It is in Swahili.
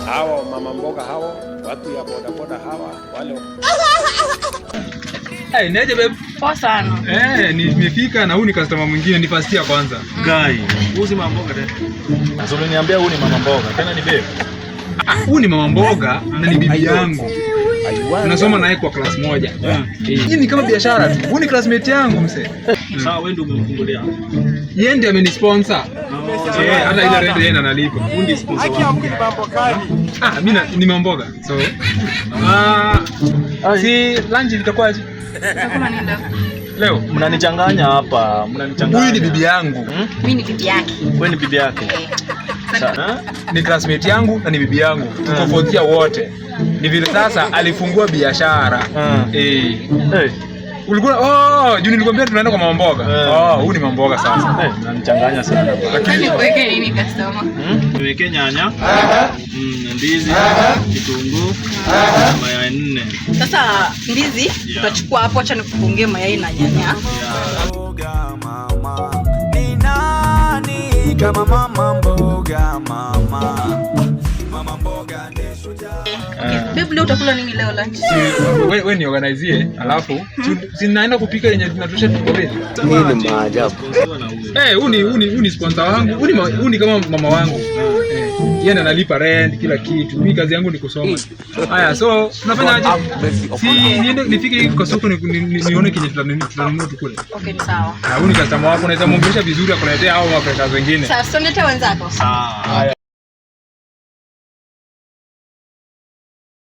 Hawa mama mboga hawa, watu ya boda boda hawa, wale. Hey, neje babe. Poa sana. Nimefika na huyu ni customer mwingine, ni first year kwanza. Guy, uzi mama mboga tena. Sasa unaniambia huyu ni mama mboga, tena ni babe. Huyu ni mama mboga na ni bibi yangu. Tunasoma naye kwa class moja. Hii ni kama biashara tu. Huyu ni classmate yangu mse. Sawa, wewe ndio umemfungulia. Yeye ndiye amenisponsor. Hata ile rent yeye analipa. Huyu ndiye sponsor. Mimi ni mama mboga. So si lunch itakuwaje? Kama nenda. Leo Mnanichanganya hapa, mnanichanganya. Huyu ni bibi yangu. Mimi ni bibi yake. Wewe ni bibi yake. Ni classmate yangu na ni bibi yangu. Tuko fourth year wote. Ni vile sasa alifungua biashara. Ulikuwa juu nilikwambia tunaenda kwa mama mboga. Huyu ni mama mboga sasa. Mnanichanganya sana. Lakini kuweke nini customer? Niweke nyanya, ndizi, kitunguu, mayai 4. Sasa ndizi utachukua hapo, acha nikufungie mayai na nyanya. Ni nani kama mama mboga mama? Mama mboga ni shujaa. Babe, leo utakula nini leo lunch? Wewe ni organizie, alafu sinaenda kupika yenye tunatosha tukobeni. Nini maajabu. Huyu ni sponsor wangu. Huyu ni kama mama wangu. Yeye ndo analipa rent kila kitu. Mimi kazi yangu ni kusoma. Haya, so tunafanya aje? Niende nifike kwa soko nione kinyi tutanunua tukule. Okay, sawa. Huyu ni customer wako, unaweza muongelesha vizuri akuletea hao wafanyakazi wengine. Sawa, sonete wenzako. Sawa.